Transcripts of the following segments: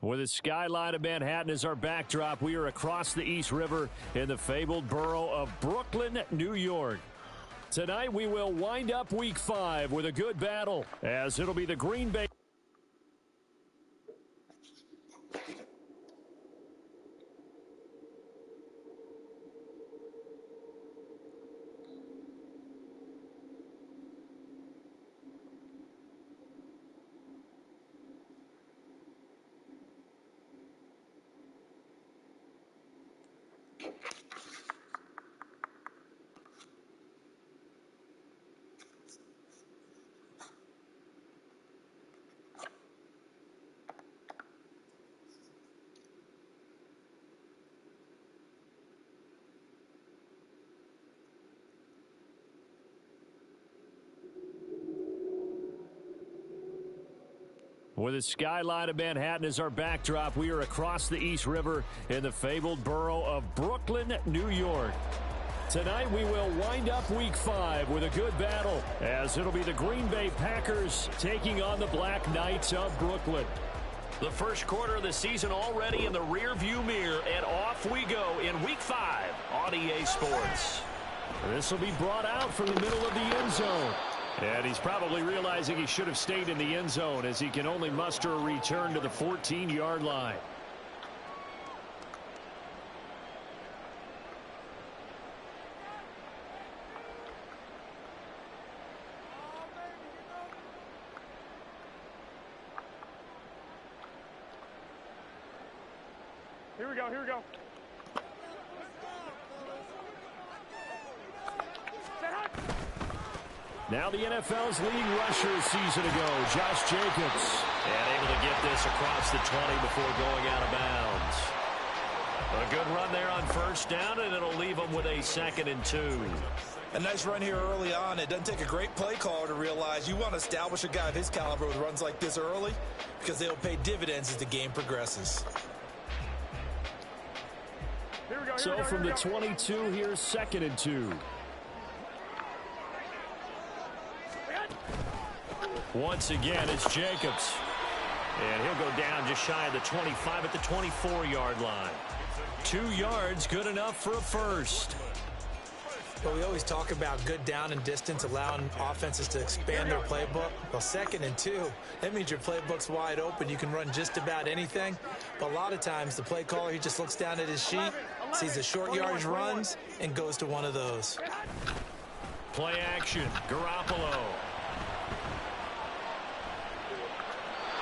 With the skyline of Manhattan as our backdrop, we are across the East River in the fabled borough of Brooklyn, New York. Tonight we will wind up Week 5 with a good battle, as it'll be the Green Bay. With the skyline of Manhattan as our backdrop, we are across the East River in the fabled borough of Brooklyn, New York. Tonight we will wind up Week 5 with a good battle, as it'll be the Green Bay Packers taking on the Black Knights of Brooklyn. The first quarter of the season already in the rear-view mirror, and off we go in Week 5 on EA Sports. This will be brought out from the middle of the end zone. And he's probably realizing he should have stayed in the end zone, as he can only muster a return to the 14-yard line. Here we go, here we go. Now the NFL's leading rusher a season ago, Josh Jacobs. And able to get this across the 20 before going out of bounds. A good run there on first down, and it'll leave them with a 2nd and 2. A nice run here early on. It doesn't take a great play caller to realize you want to establish a guy of his caliber with runs like this early, because they'll pay dividends as the game progresses. Here we go, so from the 22, here's 2nd and 2. Once again, it's Jacobs. And he'll go down just shy of the 25 at the 24-yard line. 2 yards, good enough for a first. Well, we always talk about good down and distance, allowing offenses to expand their playbook. Well, 2nd and 2, that means your playbook's wide open. You can run just about anything. But a lot of times, the play caller, he just looks down at his sheet, sees the short yardage runs, and goes to one of those. Play action, Garoppolo.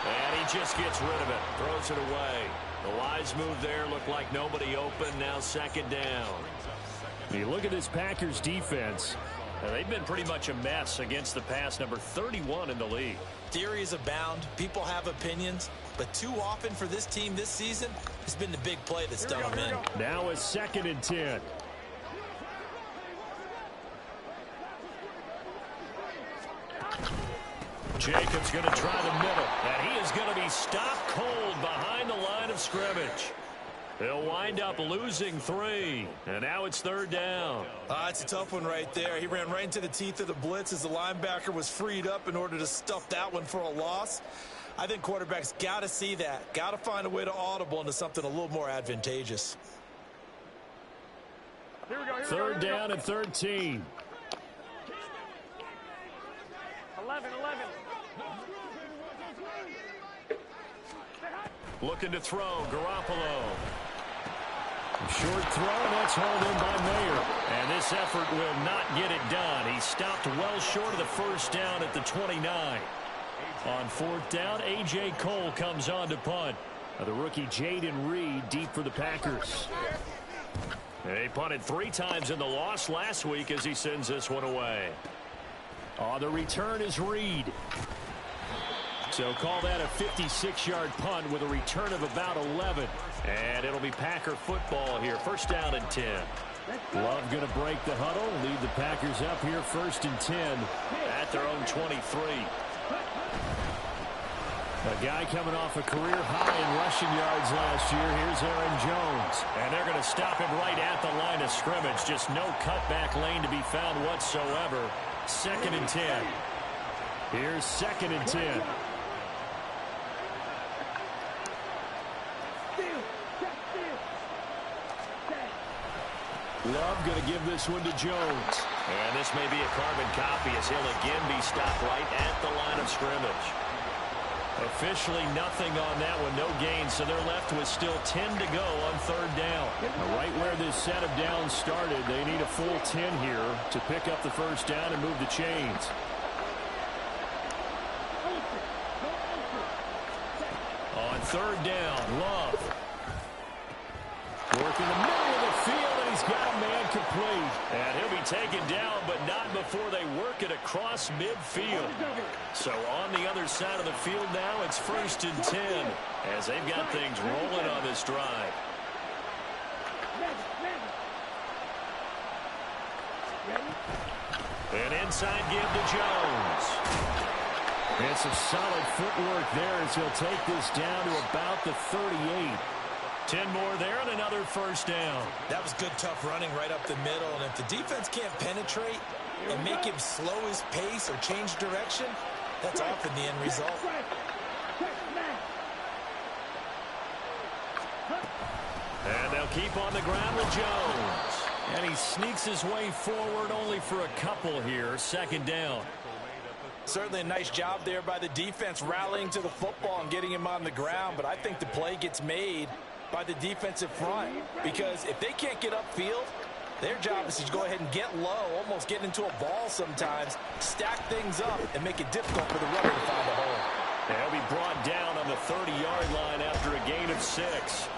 And he just gets rid of it, throws it away. The wise move there, looked like nobody open, now 2nd down. You look at this Packers defense, they've been pretty much a mess against the pass, number 31 in the league. Theories abound, people have opinions, but too often for this team this season, it's been the big play that's done them in. Now it's 2nd and 10. Jacobs going to try the middle, and he is going to be stopped cold behind the line of scrimmage. They'll wind up losing 3, and now it's 3rd down. It's a tough one right there. He ran right into the teeth of the blitz as the linebacker was freed up in order to stuff that one for a loss. I think quarterbacks got to see that, got to find a way to audible into something a little more advantageous. Here we go, 3rd down and 13. 11. Looking to throw, Garoppolo. Short throw, that's hauled in by Mayer. And this effort will not get it done. He stopped well short of the first down at the 29. On 4th down, A.J. Cole comes on to punt. The rookie Jaden Reed deep for the Packers. They punted 3 times in the loss last week as he sends this one away. On the return is Reed. So call that a 56-yard punt with a return of about 11. And it'll be Packer football here. 1st down and 10. Love going to break the huddle. Lead the Packers up here 1st and 10 at their own 23. A guy coming off a career high in rushing yards last year. Here's Aaron Jones. And they're going to stop him right at the line of scrimmage. Just no cutback lane to be found whatsoever. 2nd and 10. Here's 2nd and 10. Love going to give this one to Jones. And this may be a carbon copy as he'll again be stopped right at the line of scrimmage. Officially nothing on that one, no gain, so they're left with still 10 to go on third down. Right where this set of downs started, they need a full 10 here to pick up the first down and move the chains. On third down, Love. Working the middle of the field, and he's got a man complete. And he'll be taken down, but not before they work it across midfield. So on the other side of the field now, it's 1st and 10 as they've got things rolling on this drive. An inside give to Jones. And some solid footwork there as he'll take this down to about the 38. 10 more there and another first down. That was good, tough running right up the middle. And if the defense can't penetrate and make him slow his pace or change direction, that's often the end result. And they'll keep on the ground with Jones. And he sneaks his way forward only for a couple here. 2nd down. Certainly a nice job there by the defense rallying to the football and getting him on the ground. But I think the play gets made by the defensive front, because if they can't get upfield, their job is to go ahead and get low, almost get into a ball sometimes, stack things up, and make it difficult for the runner to find a hole. They'll be brought down on the 30-yard line after a gain of 6.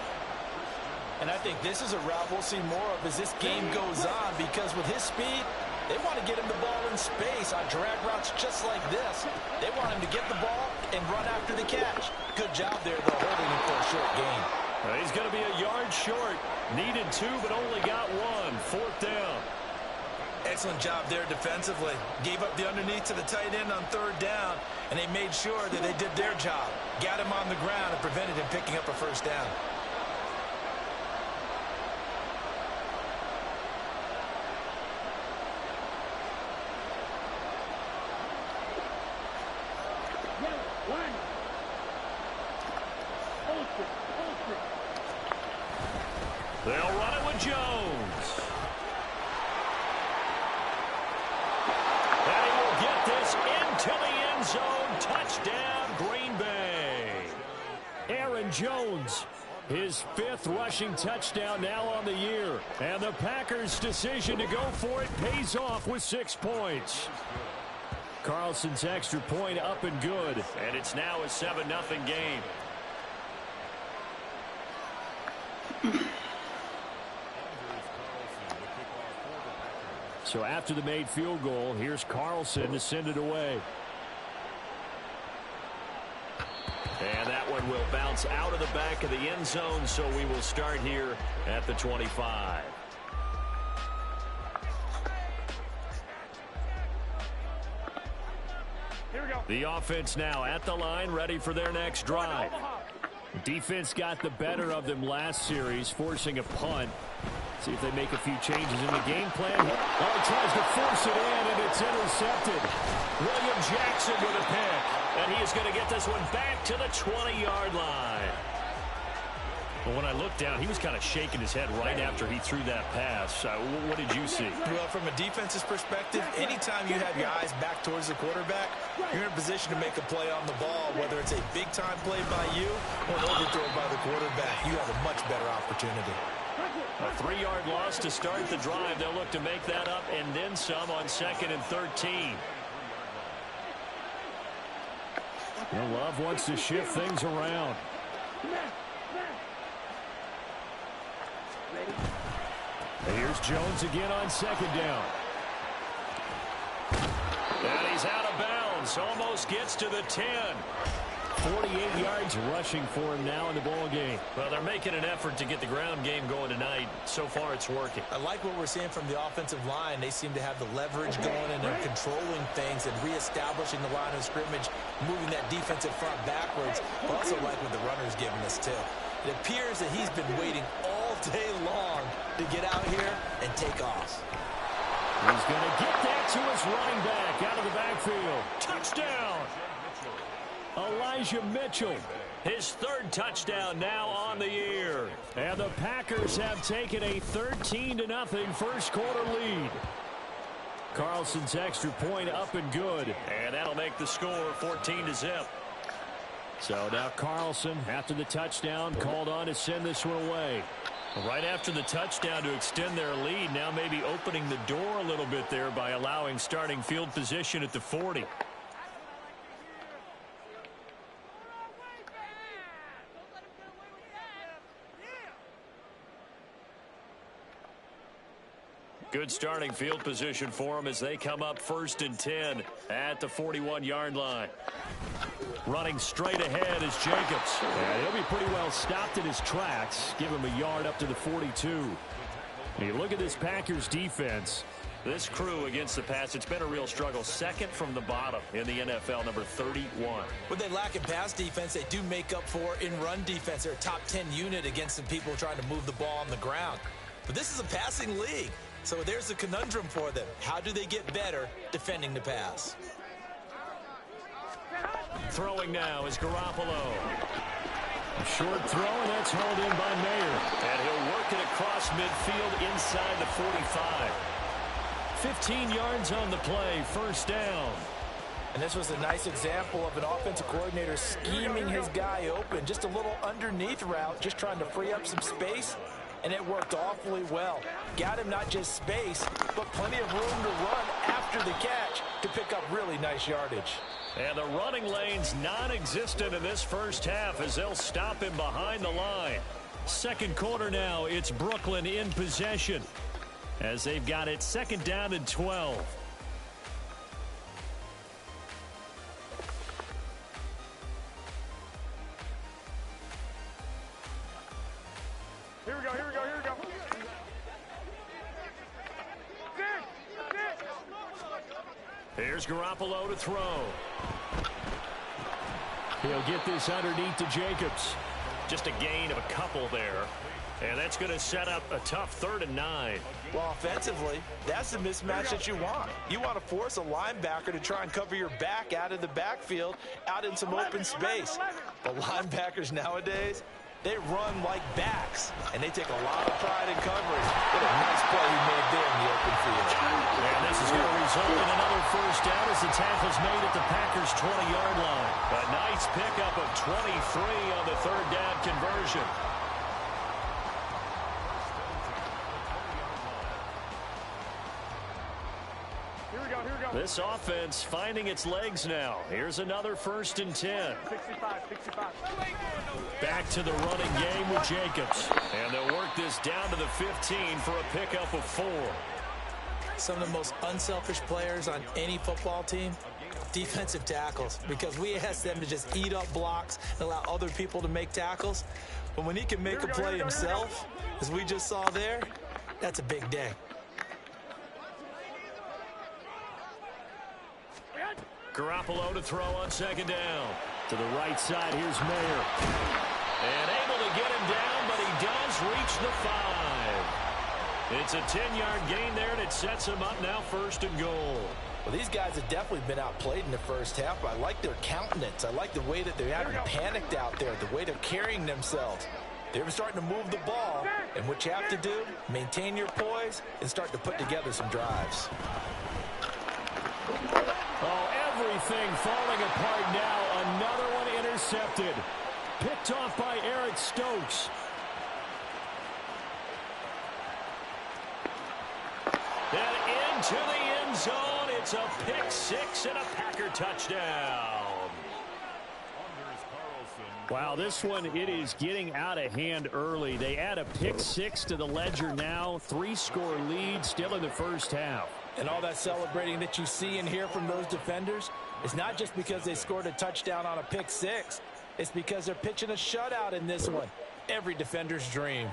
And I think this is a route we'll see more of as this game goes on, because with his speed, they want to get him the ball in space on drag routes just like this. They want him to get the ball and run after the catch. Good job there, though, holding him for a short gain. He's going to be a yard short. Needed 2, but only got 1. 4th down. Excellent job there defensively. Gave up the underneath to the tight end on 3rd down, and they made sure that they did their job. Got him on the ground and prevented him picking up a first down. They'll run it with Jones. And he will get this into the end zone. Touchdown, Green Bay. Aaron Jones, his 5th rushing touchdown now on the year. And the Packers' decision to go for it pays off with 6 points. Carlson's extra point up and good. And it's now a 7-0 game. So after the made field goal, here's Carlson to send it away. And that one will bounce out of the back of the end zone, so we will start here at the 25. Here we go. The offense now at the line, ready for their next drive. Defense got the better of them last series, forcing a punt. See if they make a few changes in the game plan. Oh, tries to force it in, and it's intercepted. William Jackson with a pick. And he is going to get this one back to the 20-yard line. But when I looked down, he was kind of shaking his head right after he threw that pass. What did you see? Well, from a defense's perspective, anytime you have your eyes back towards the quarterback, you're in a position to make a play on the ball, whether it's a big-time play by you or an overthrow by the quarterback. You have a much better opportunity. A 3-yard loss to start the drive. They'll look to make that up and then some on 2nd and 13. Well, Love wants to shift things around. Here's Jones again on 2nd down. And he's out of bounds. Almost gets to the 10. 48 yards rushing for him now in the ball game. Well, they're making an effort to get the ground game going tonight. So far, it's working. I like what we're seeing from the offensive line. They seem to have the leverage going, and they're controlling things and reestablishing the line of scrimmage, moving that defensive front backwards. I also like what the runner's giving us, too. It appears that he's been waiting all day long to get out here and take off. He's going to get that to his running back out of the backfield. Touchdown! Elijah Mitchell His third touchdown now on the year. And the Packers have taken a 13-0 first quarter lead. Carlson's extra point up and good. And that'll make the score 14-0. So now Carlson, after the touchdown, called on to send this one away. Right after the touchdown to extend their lead, now maybe opening the door a little bit there by allowing starting field position at the 40. Good starting field position for them as they come up 1st and 10 at the 41-yard line. Running straight ahead is Jacobs. And he'll be pretty well stopped in his tracks. Give him a yard up to the 42. And you look at this Packers defense. This crew against the pass, it's been a real struggle. Second from the bottom in the NFL, number 31. What they lack in pass defense, they do make up for in run defense. They're a top 10 unit against some people trying to move the ball on the ground. But this is a passing league. So there's a conundrum for them. How do they get better defending the pass? Throwing now is Garoppolo. A short throw, and that's hauled in by Mayer. And he'll work it across midfield inside the 45. 15 yards on the play, 1st down. And this was a nice example of an offensive coordinator scheming his guy open. Just a little underneath route, just trying to free up some space. And it worked awfully well. Got him not just space, but plenty of room to run after the catch to pick up really nice yardage. And the running lane's non-existent in this first half as they'll stop him behind the line. Second quarter now, it's Brooklyn in possession as they've got it 2nd down and 12. Here we go, here we go, here we go. Here's Garoppolo to throw. He'll get this underneath to Jacobs. Just a gain of a couple there. And that's going to set up a tough 3rd and 9. Well, offensively, that's the mismatch that you want. You want to force a linebacker to try and cover your back out of the backfield, out in some open space. But linebackers nowadays, they run like backs, and they take a lot of pride in coverage. What a nice play he made there in the open field. And this is going to result in another 1st down as the tackle's made at the Packers' 20-yard line. A nice pickup of 23 on the 3rd down conversion. Here we go, here we go. This offense finding its legs now. Here's another 1st and 10. 65. Back to the running game with Jacobs. And they'll work this down to the 15 for a pickup of 4. Some of the most unselfish players on any football team, defensive tackles, because we ask them to just eat up blocks and allow other people to make tackles. But when he can make a play himself, as we just saw there, that's a big day. Garoppolo to throw on 2nd down. To the right side, here's Mayer. And able to get him down, but he does reach the 5. It's a 10-yard gain there, and it sets him up now 1st and goal. Well, these guys have definitely been outplayed in the first half, but I like their countenance. I like the way that they haven't panicked out there, the way they're carrying themselves. They're starting to move the ball, and what you have to do, maintain your poise and start to put together some drives. Oh, everything falling apart now. Another one intercepted. Picked off by Eric Stokes. And into the end zone. It's a pick 6 and a Packer touchdown. Wow, this one, it is getting out of hand early. They add a pick 6 to the ledger now. 3-score lead still in the first half. And all that celebrating that you see and hear from those defenders is not just because they scored a touchdown on a pick 6. It's because they're pitching a shutout in this one. Every defender's dream.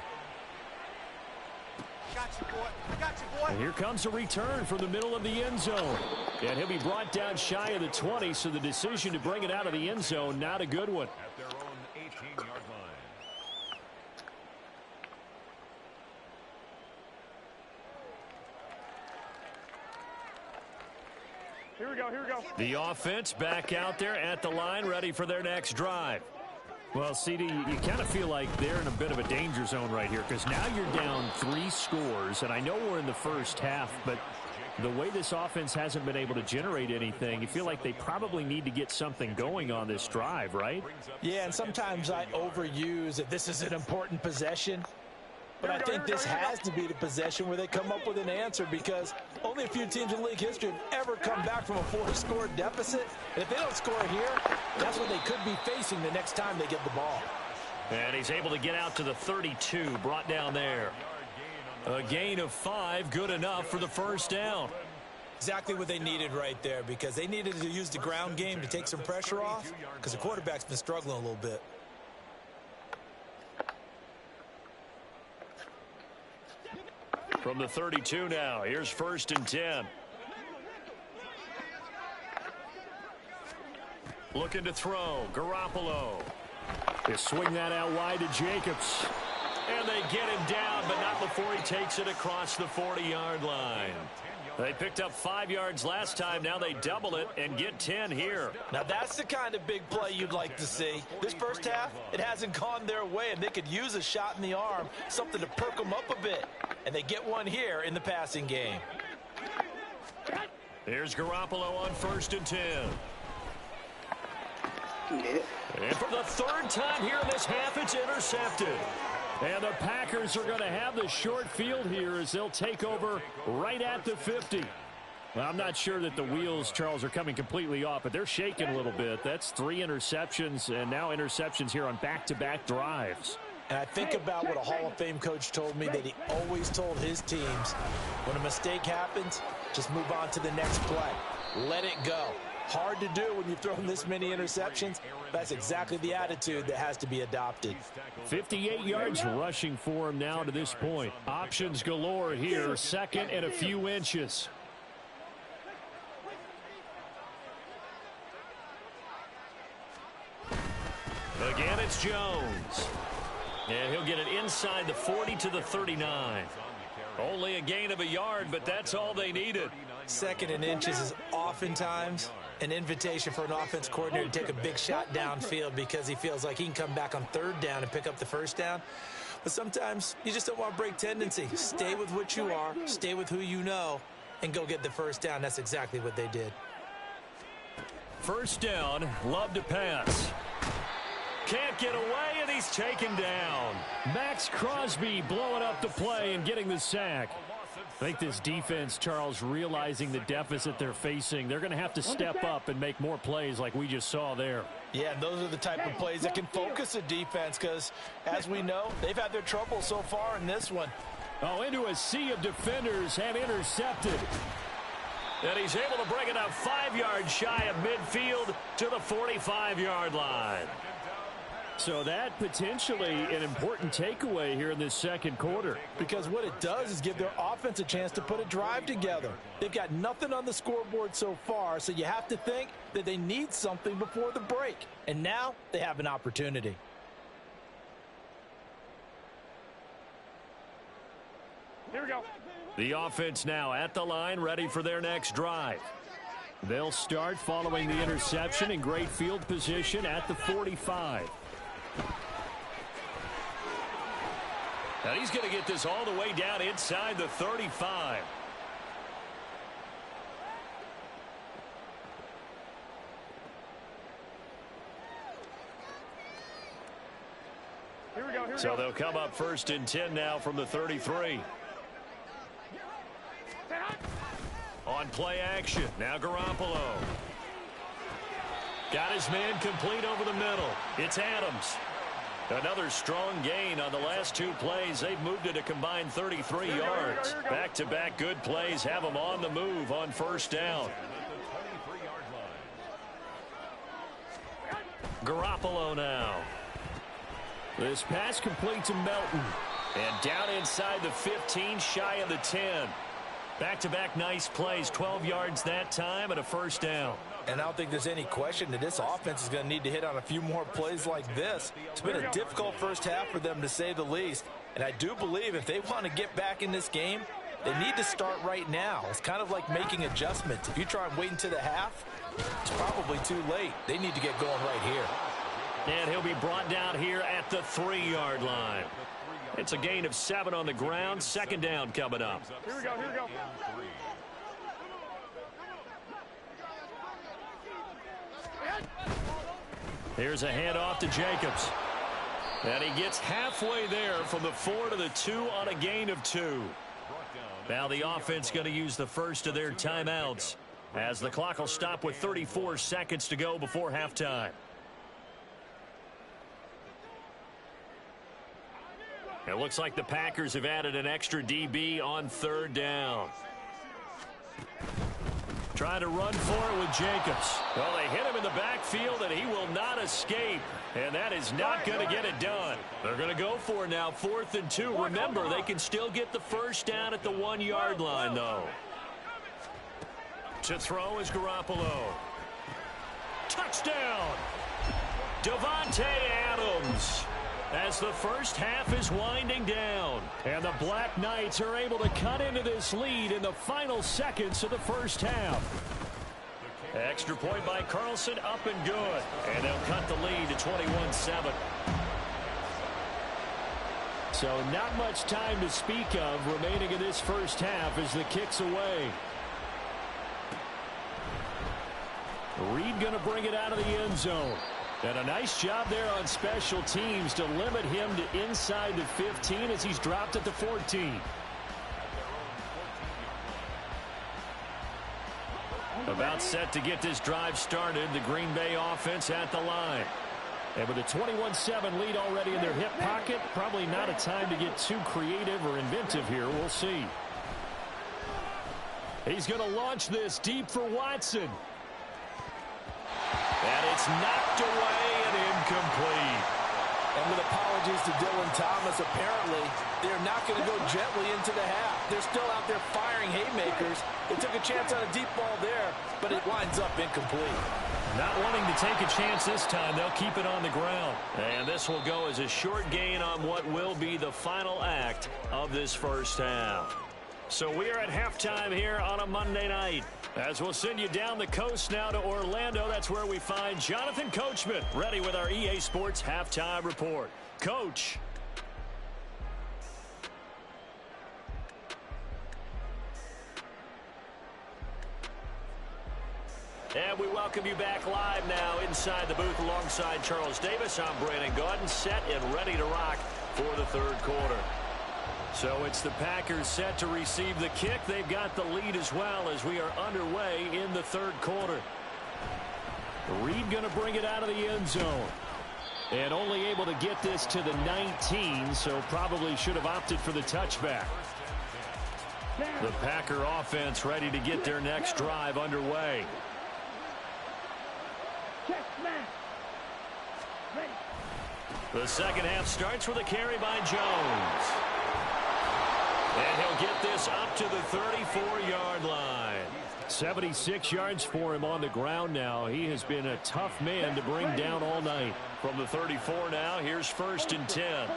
Got you, boy. I got you, boy. And here comes a return from the middle of the end zone. And he'll be brought down shy of the 20, so the decision to bring it out of the end zone, not a good one. At their own 18-yard line. Here we go, here we go. The offense back out there at the line, ready for their next drive. Well, CD, you kind of feel like they're in a bit of a danger zone right here because now you're down 3 scores, and I know we're in the first half, but the way this offense hasn't been able to generate anything, you feel like they probably need to get something going on this drive, right? Yeah, and sometimes I overuse that this is an important possession. But I think this has to be the possession where they come up with an answer because only a few teams in league history have ever come back from a 4-score deficit. And if they don't score here, that's what they could be facing the next time they get the ball. And he's able to get out to the 32, brought down there. A gain of 5, good enough for the first down. Exactly what they needed right there because they needed to use the ground game to take some pressure off because the quarterback's been struggling a little bit. From the 32 now, here's 1st and 10. Looking to throw, Garoppolo. They swing that out wide to Jacobs. And they get him down, but not before he takes it across the 40-yard line. They picked up 5 yards last time. Now they double it and get 10 here. Now that's the kind of big play you'd like to see. This first half, it hasn't gone their way, and they could use a shot in the arm, something to perk them up a bit. And they get one here in the passing game. Here's Garoppolo on 1st and 10. And for the 3rd time here in this half, it's intercepted. And the Packers are going to have the short field here as they'll take over right at the 50. Well, I'm not sure that the wheels, Charles, are coming completely off, but they're shaking a little bit. That's 3 interceptions, and now interceptions here on back-to-back drives. And I think about what a Hall of Fame coach told me that he always told his teams, when a mistake happens, just move on to the next play. Let it go. Hard to do when you've thrown this many interceptions. That's exactly the attitude that has to be adopted. 58 yards rushing for him now to this point. Options galore here. 2nd and a few inches. Again, it's Jones. And he'll get it inside the 40 to the 39. Only a gain of a yard, but that's all they needed. 2nd and inches is oftentimes an invitation for an offense coordinator to take a big shot downfield because he feels like he can come back on 3rd down and pick up the 1st down. But sometimes you just don't want to break tendency. Stay with what you are, stay with who you know, and go get the 1st down. That's exactly what they did. 1st down, love to pass. Can't get away, and he's taken down. Max Crosby blowing up the play and getting the sack. I think this defense, Charles, realizing the deficit they're facing, they're going to have to step up and make more plays like we just saw there. Yeah, and those are the type of plays that can focus a defense because, as we know, they've had their trouble so far in this one. Oh, into a sea of defenders have intercepted. And he's able to bring it up 5 yards shy of midfield to the 45-yard line. So that potentially an important takeaway here in this 2nd quarter. Because what it does is give their offense a chance to put a drive together. They've got nothing on the scoreboard so far, so you have to think that they need something before the break. And now they have an opportunity. Here we go. The offense now at the line, ready for their next drive. They'll start following the interception in great field position at the 45. Now he's going to get this all the way down inside the 35. Here we go. So they'll come up 1st and 10 now from the 33. On play action, now Garoppolo. Got his man complete over the middle. It's Adams. Another strong gain on the last 2 plays. They've moved it a combined 33 yards. Back-to-back good plays have them on the move on 1st down. Garoppolo now. This pass complete to Melton. And down inside the 15, shy of the 10. Back-to-back nice plays, 12 yards that time and a 1st down. And I don't think there's any question that this offense is going to need to hit on a few more plays like this. It's been a difficult first half for them, to say the least. And I do believe if they want to get back in this game, they need to start right now. It's kind of like making adjustments. If you try and wait until the half, it's probably too late. They need to get going right here. And he'll be brought down here at the 3-yard line. It's a gain of 7 on the ground. Second down coming up. Here we go, here we go. Here's a handoff to Jacobs. And he gets halfway there from the 4 to the 2 on a gain of 2. Now the offense going to use the first of their timeouts as the clock will stop with 34 seconds to go before halftime. It looks like the Packers have added an extra DB on 3rd down. Trying to run for it with Jacobs. Well, they hit him in the backfield, and he will not escape. And that is not going to get it done. They're going to go for it now, 4th and 2. Remember, they can still get the first down at the 1-yard line, though. To throw is Garoppolo. Touchdown! Davante Adams. As the first half is winding down. And the Black Knights are able to cut into this lead in the final seconds of the first half. Extra point by Carlson, up and good. And they'll cut the lead to 21-7. So not much time to speak of remaining in this first half as the kick's away. Reed going to bring it out of the end zone. And a nice job there on special teams to limit him to inside the 15 as he's dropped at the 14. About set to get this drive started, the Green Bay offense at the line. And with a 21-7 lead already in their hip pocket, probably not a time to get too creative or inventive here. We'll see. He's going to launch this deep for Watson. And it's knocked away and incomplete. And with apologies to Dylan Thomas, apparently they're not going to go gently into the half. They're still out there firing haymakers. They took a chance on a deep ball there, but it winds up incomplete. Not wanting to take a chance this time, they'll keep it on the ground. And this will go as a short gain on what will be the final act of this first half. So we are at halftime here on a Monday night. As we'll send you down the coast now to Orlando, that's where we find Jonathan Coachman ready with our EA Sports Halftime Report. Coach. And we welcome you back live now inside the booth alongside Charles Davis. I'm Brandon Gaudin, set and ready to rock for the third quarter. So it's the Packers set to receive the kick. They've got the lead as well as we are underway in the third quarter. Reed going to bring it out of the end zone. And only able to get this to the 19, so probably should have opted for the touchback. The Packer offense ready to get their next drive underway. The second half starts with a carry by Jones. And he'll get this up to the 34-yard line. 76 yards for him on the ground now. He has been a tough man to bring down all night. From the 34 now, here's 1st and 10.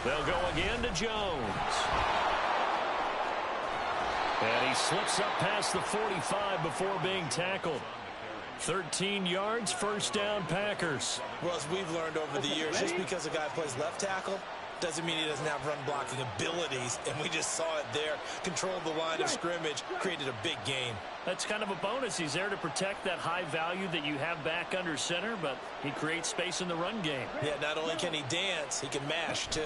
They'll go again to Jones. And he slips up past the 45 before being tackled. 13 yards, first down Packers. Well, as we've learned over the years, just because a guy plays left tackle doesn't mean he doesn't have run blocking abilities, and we just saw it there. Controlled the line of scrimmage, created a big gain. That's kind of a bonus. He's there to protect that high value that you have back under center, but he creates space in the run game. Yeah, not only can he dance, he can mash too.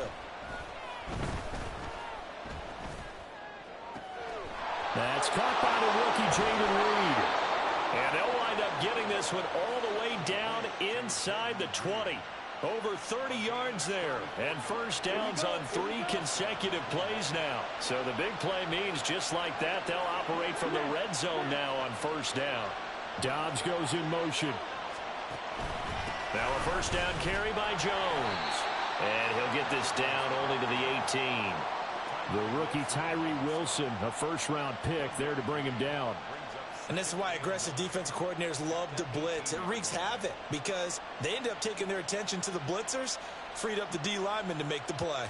That's caught by the rookie Jayden Reed. And they'll wind up getting this one all the way down inside the 20. Over 30 yards there. And first downs on 3 consecutive plays now. So the big play means just like that, they'll operate from the red zone now on first down. Dobbs goes in motion. Now a first down carry by Jones. And he'll get this down only to the 18. The rookie Tyree Wilson, a first-round pick there to bring him down. And this is why aggressive defensive coordinators love to blitz. It wreaks havoc because they end up taking their attention to the blitzers, freed up the D lineman to make the play.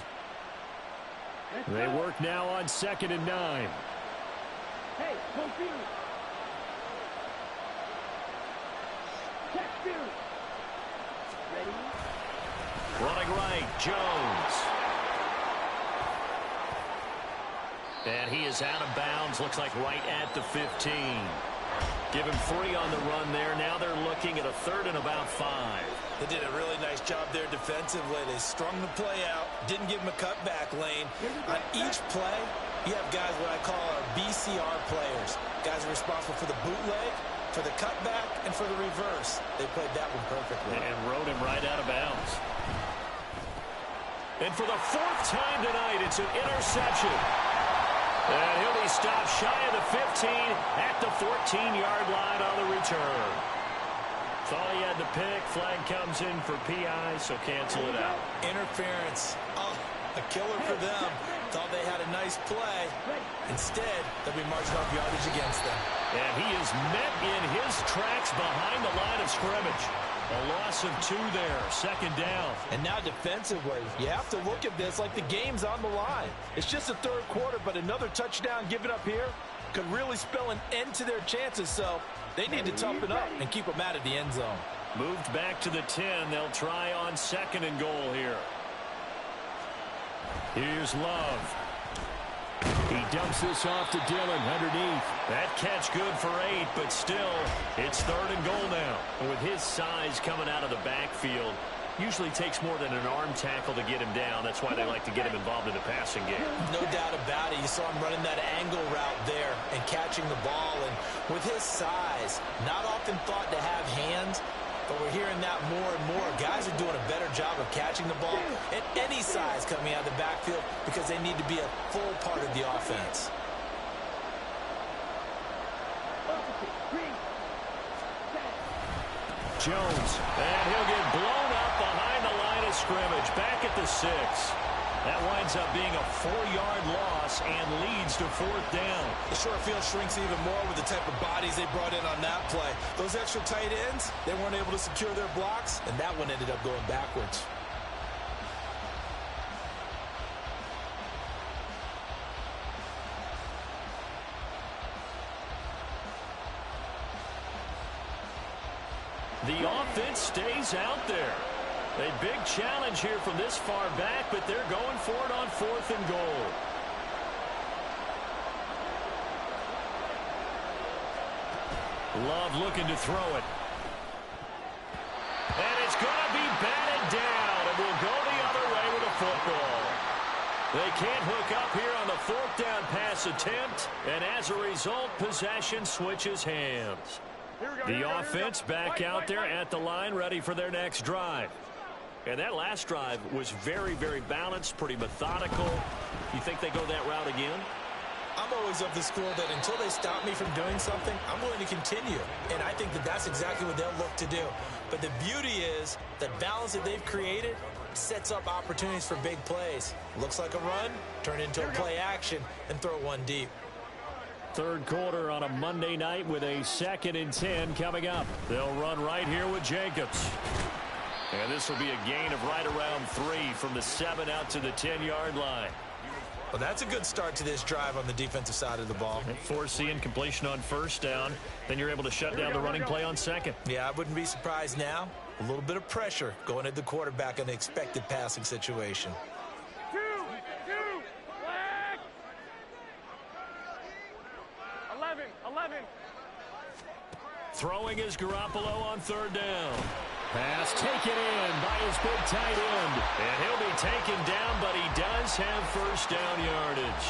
They work now on 2nd and 9. Hey, confused. Check. Running right, Jones. And he is out of bounds, looks like right at the 15. Give him 3 on the run there. Now they're looking at a 3rd and about 5. They did a really nice job there defensively. They strung the play out, didn't give him a cutback lane. On each play, you have guys what I call our BCR players. Guys are responsible for the bootleg, for the cutback, and for the reverse. They played that one perfectly. And rode him right out of bounds. And for the 4th time tonight, it's an interception. And he'll be stopped shy of the 15 at the 14-yard line on the return. Thought he had the pick. Flag comes in for PI, so cancel it out. Interference. Oh, a killer for them. Thought they had a nice play. Instead, they'll be marching off yardage against them. And he is met in his tracks behind the line of scrimmage. A loss of 2 there, 2nd down. And now defensively, you have to look at this like the game's on the line. It's just the 3rd quarter, but another touchdown given up here could really spell an end to their chances, so they need to toughen up and keep them out of the end zone. Moved back to the 10. They'll try on 2nd and goal here. Here's Love. He dumps this off to Dillon underneath. That catch good for 8, but still, it's 3rd and goal now. And with his size coming out of the backfield, usually takes more than an arm tackle to get him down. That's why they like to get him involved in the passing game. No doubt about it. You saw him running that angle route there and catching the ball. And with his size, not often thought to have hands, but we're hearing that more and more. Guys are doing a better job of catching the ball at any size coming out of the backfield because they need to be a full part of the offense. Jones, and he'll get blown up behind the line of scrimmage, back at the 6. That winds up being a 4-yard loss and leads to 4th down. The short field shrinks even more with the type of bodies they brought in on that play. Those extra tight ends, they weren't able to secure their blocks, and that one ended up going backwards. The offense stays out there. A big challenge here from this far back, but they're going for it on 4th and goal. Love looking to throw it. And it's going to be batted down, and we'll go the other way with the football. They can't hook up here on the 4th down pass attempt, and as a result, possession switches hands. The offense back out there at the line, ready for their next drive. And that last drive was very, very balanced, pretty methodical. You think they go that route again? I'm always of the school that until they stop me from doing something, I'm willing to continue. And I think that that's exactly what they'll look to do. But the beauty is that balance that they've created sets up opportunities for big plays. Looks like a run, turn into a play action, and throw one deep. 3rd quarter on a Monday night with a 2nd and 10 coming up. They'll run right here with Jacobs. And this will be a gain of right around 3 from the 7 out to the 10-yard line. Well, that's a good start to this drive on the defensive side of the ball. Foreseeing completion on 1st down. Then you're able to shut down the running play on 2nd. Yeah, I wouldn't be surprised now. A little bit of pressure going at the quarterback in an expected passing situation. 2, flag. 11. Throwing is Garoppolo on 3rd down. Pass taken in by his big tight end. And he'll be taken down, but he does have 1st down yardage.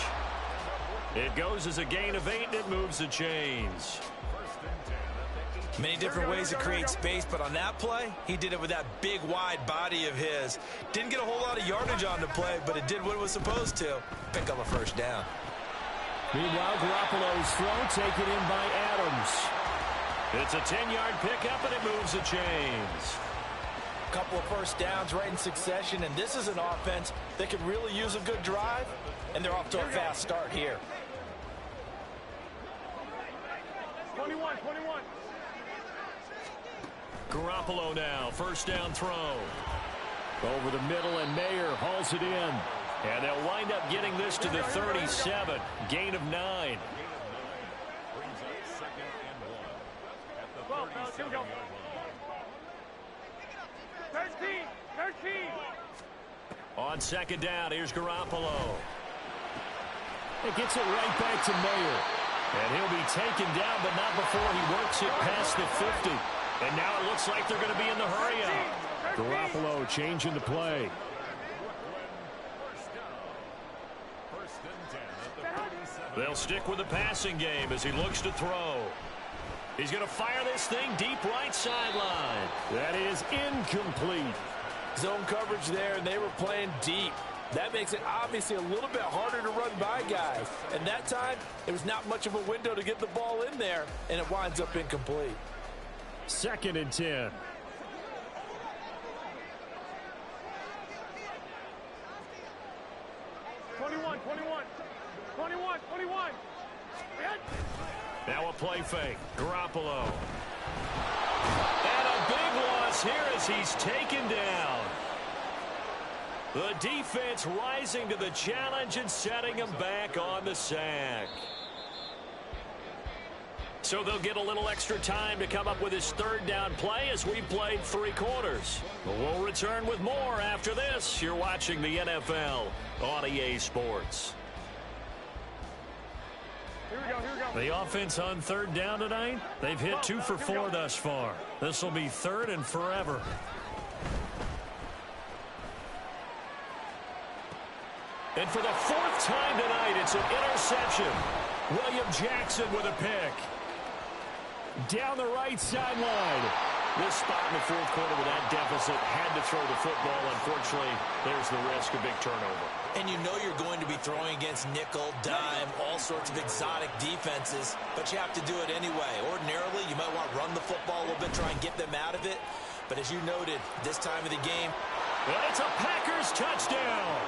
It goes as a gain of 8, and it moves the chains. Many different ways to create space, but on that play, he did it with that big, wide body of his. Didn't get a whole lot of yardage on the play, but it did what it was supposed to. Pick up a 1st down. Meanwhile, Garoppolo's throw taken in by Adams. It's a 10-yard pickup, and it moves the chains. A couple of 1st downs right in succession, and this is an offense that could really use a good drive, and they're off to a fast start here. 21. Garoppolo now, 1st down throw. Over the middle, and Mayer hauls it in. And they'll wind up getting this to the 37. Gain of 9. 13. On second down, here's Garoppolo. It gets it right back to Mayer. And he'll be taken down, but not before he works it past the 50. And now it looks like they're going to be in the hurry-up. Garoppolo changing the play. They'll stick with the passing game as he looks to throw. He's going to fire this thing deep right sideline. That is incomplete. Zone coverage there, and they were playing deep. That makes it obviously a little bit harder to run by guys. And that time, it was not much of a window to get the ball in there, and it winds up incomplete. 2nd and 10. Now a play fake. Garoppolo. And a big loss here as he's taken down. The defense rising to the challenge and setting him back on the sack. So they'll get a little extra time to come up with his 3rd down play as we played 3 quarters. We'll return with more after this. You're watching the NFL on EA Sports. Here we go. The offense on 3rd down tonight, they've hit 2 for 4 thus far. This will be 3rd and forever. And for the 4th time tonight, it's an interception. William Jackson with a pick. Down the right sideline. This spot in the 4th quarter with that deficit had to throw the football. Unfortunately, there's the risk of big turnover. And you know you're going to be throwing against nickel, dime, all sorts of exotic defenses, but you have to do it anyway. Ordinarily, you might want to run the football a little bit, try and get them out of it. But as you noted, this time of the game, well, it's a Packers touchdown.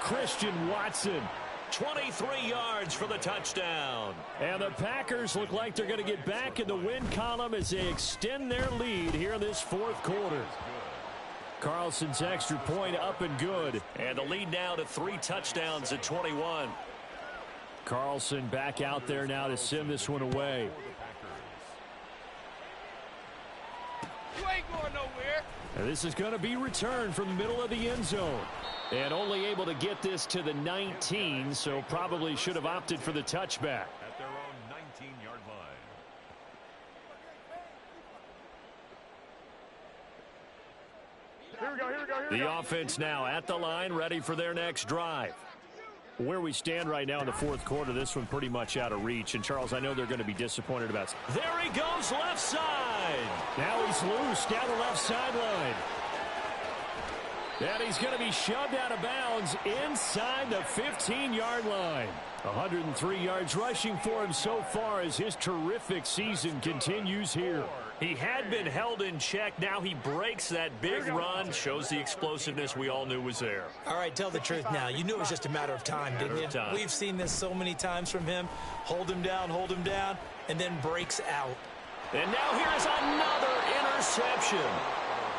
Christian Watson. 23 yards for the touchdown. And the Packers look like they're going to get back in the win column as they extend their lead here in this 4th quarter. Carlson's extra point up and good. And the lead now to 3 touchdowns at 21. Carlson back out there now to send this one away. You ain't going nowhere. And this is going to be returned from the middle of the end zone. And only able to get this to the 19, so probably should have opted for the touchback. At their own 19-yard line. Here we go. The offense now at the line, ready for their next drive. Where we stand right now in the 4th quarter, this one pretty much out of reach. And, Charles, I know they're going to be disappointed about. There he goes, left side. Now he's loose down the left sideline. And he's going to be shoved out of bounds inside the 15-yard line. 103 yards rushing for him so far as his terrific season continues here. He had been held in check. Now he breaks that big run. Shows the explosiveness we all knew was there. All right, tell the truth now. You knew it was just a matter of time, didn't you? We've seen this so many times from him. Hold him down, and then breaks out. And now here's another interception.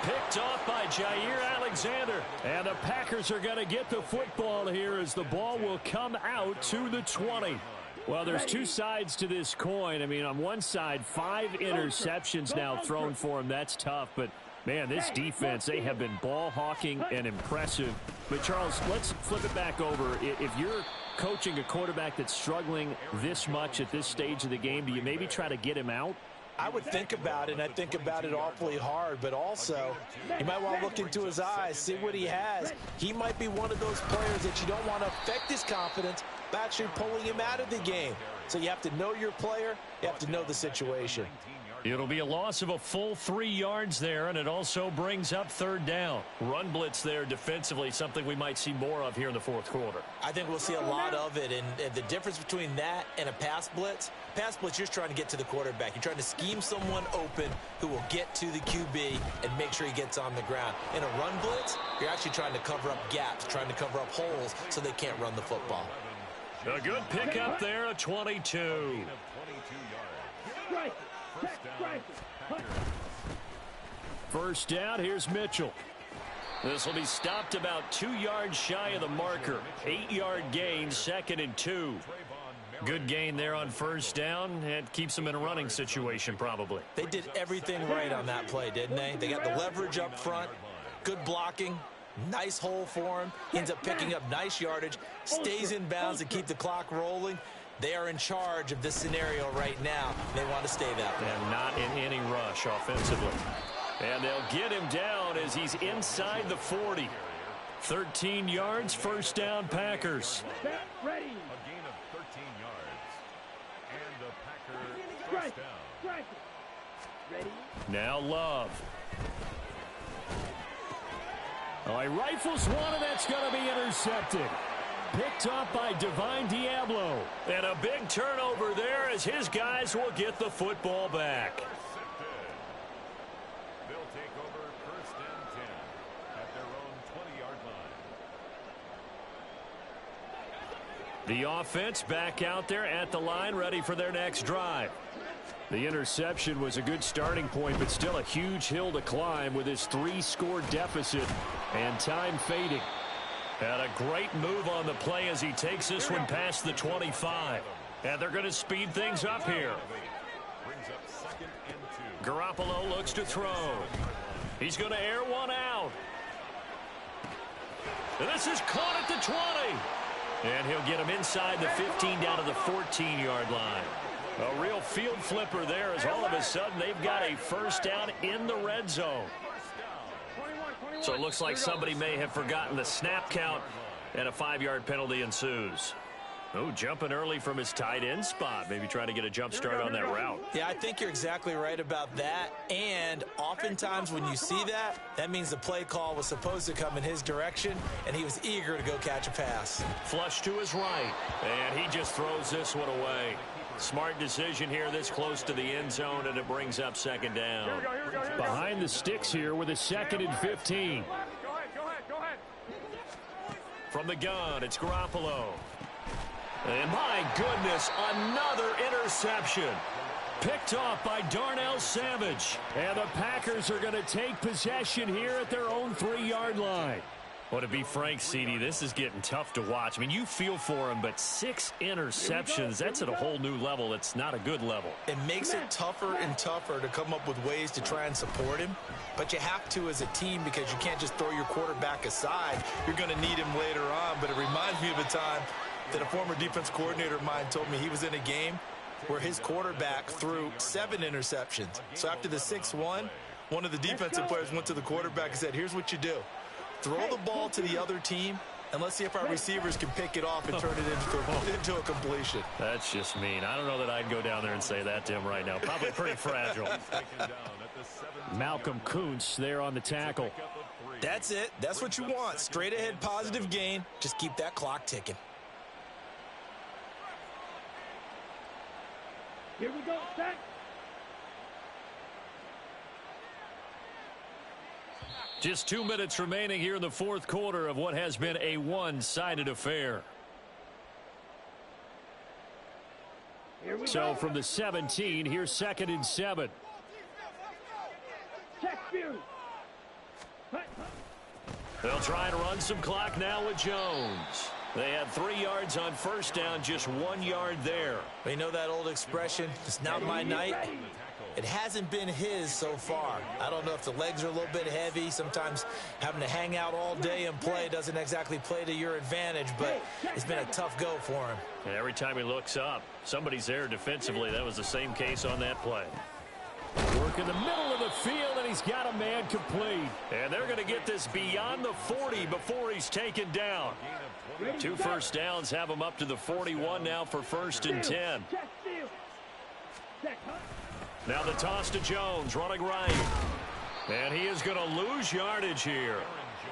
Picked off by Jair Alexander. And the Packers are going to get the football here as the ball will come out to the 20. Well, there's 2 sides to this coin. I mean, on one side, 5 interceptions now thrown for him. That's tough. But, man, this defense, they have been ball hawking and impressive. But, Charles, let's flip it back over. If you're coaching a quarterback that's struggling this much at this stage of the game, do you maybe try to get him out? I would think about it, and I think about it awfully hard, but also you might want to look into his eyes, see what he has. He might be one of those players that you don't want to affect his confidence by actually pulling him out of the game. So you have to know your player, you have to know the situation. It'll be a loss of a full 3 yards there, and it also brings up 3rd down. Run blitz there defensively, something we might see more of here in the 4th quarter. I think we'll see a lot of it, and the difference between that and a pass blitz, you're just trying to get to the quarterback. You're trying to scheme someone open who will get to the QB and make sure he gets on the ground. In a run blitz, you're actually trying to cover up gaps, trying to cover up holes so they can't run the football. A good pickup there, a 22. First down, here's Mitchell. This will be stopped about 2 yards shy of the marker. 8-yard gain, 2nd and 2. Good gain there on first down. It keeps them in a running situation probably. They did everything right on that play, didn't they? They got the leverage up front, good blocking, nice hole for him. He ends up picking up nice yardage, stays in bounds to keep the clock rolling. They are in charge of this scenario right now. They want to stay that way. And not in any rush offensively. And they'll get him down as he's inside the 40. 13 yards, first down, Packers. A gain of 13 yards. And the Packer first down. Now Love. Oh, he rifles one, and that's going to be intercepted. Picked up by Divine Diablo. And a big turnover there as his guys will get the football back. They'll take over first and 10 at their own 20-yard line. The offense back out there at the line, ready for their next drive. The interception was a good starting point, but still a huge hill to climb with his 3-score deficit and time fading. And a great move on the play as he takes this one past the 25. And they're going to speed things up here. Brings up second and 2. Garoppolo looks to throw. He's going to air one out. And this is caught at the 20. And he'll get him inside the 15 down to the 14-yard line. A real field flipper there as all of a sudden they've got a first down in the red zone. So it looks like somebody may have forgotten the snap count, and a 5-yard penalty ensues. Oh, jumping early from his tight end spot. Maybe trying to get a jump start on that route. Yeah, I think you're exactly right about that. And oftentimes when you see that, that means the play call was supposed to come in his direction, and he was eager to go catch a pass. Flush to his right, and he just throws this one away. Smart decision here this close to the end zone, and it brings up second down. Behind the sticks here with a 2nd and 15. Go ahead. From the gun, it's Garoppolo. And my goodness, another interception. Picked off by Darnell Savage. And the Packers are going to take possession here at their own 3-yard line. Well, to be frank, CD, this is getting tough to watch. I mean, you feel for him, but 6 interceptions, that's at a whole new level. It's not a good level. It makes it tougher and tougher to come up with ways to try and support him. But you have to as a team because you can't just throw your quarterback aside. You're going to need him later on. But it reminds me of a time that a former defense coordinator of mine told me he was in a game where his quarterback threw 7 interceptions. So after the 6-1, one of the defensive players went to the quarterback and said, here's what you do. Throw the ball to the other team, and let's see if our receivers can pick it off and turn it into a completion. That's just mean. I don't know that I'd go down there and say that to him right now. Probably pretty fragile. Malcolm Kuntz there on the tackle. That's it. That's what you want. Straight ahead positive gain. Just keep that clock ticking. Here we go, set. Just 2 minutes remaining here in the fourth quarter of what has been a one-sided affair. So from the 17, here's 2nd and 7. They'll try and run some clock now with Jones. They had 3 yards on first down, just 1 yard there. You know that old expression, it's not my night? It hasn't been his so far. I don't know if the legs are a little bit heavy. Sometimes having to hang out all day and play doesn't exactly play to your advantage, but it's been a tough go for him. And every time he looks up, somebody's there defensively. That was the same case on that play. Work in the middle of the field, and he's got a man complete. And they're going to get this beyond the 40 before he's taken down. 2 first downs have him up to the 41 now for 1st and 10. Now the toss to Jones, running right. And he is going to lose yardage here.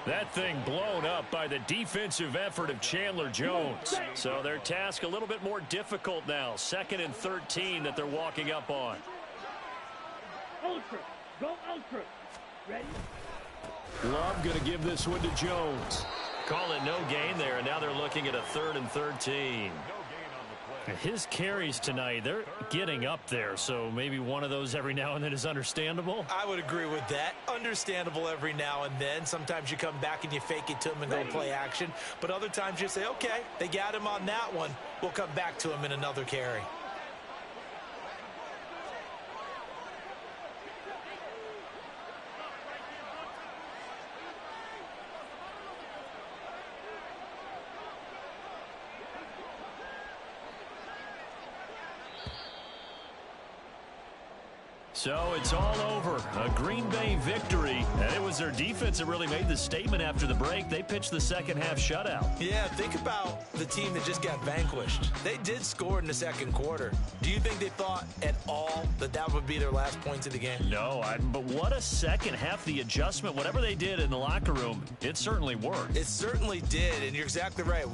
That thing blown up by the defensive effort of Chandler Jones. So their task a little bit more difficult now. 2nd and 13 that they're walking up on. Ultra. Go ultra. Ready? Love going to give this one to Jones. Call it no gain there, and now they're looking at a 3rd and 13. No gain on the play. His carries tonight, they're getting up there, so maybe one of those every now and then is understandable. I would agree with that. Understandable every now and then. Sometimes you come back and you fake it to him and go play action. But other times you say, okay, they got him on that one. We'll come back to him in another carry. So it's all over. A Green Bay victory. And it was their defense that really made the statement after the break. They pitched the second half shutout. Yeah, think about the team that just got vanquished. They did score in the second quarter. Do you think they thought at all that that would be their last points of the game? No, but what a second half. The adjustment, whatever they did in the locker room, it certainly worked. It certainly did, and you're exactly right.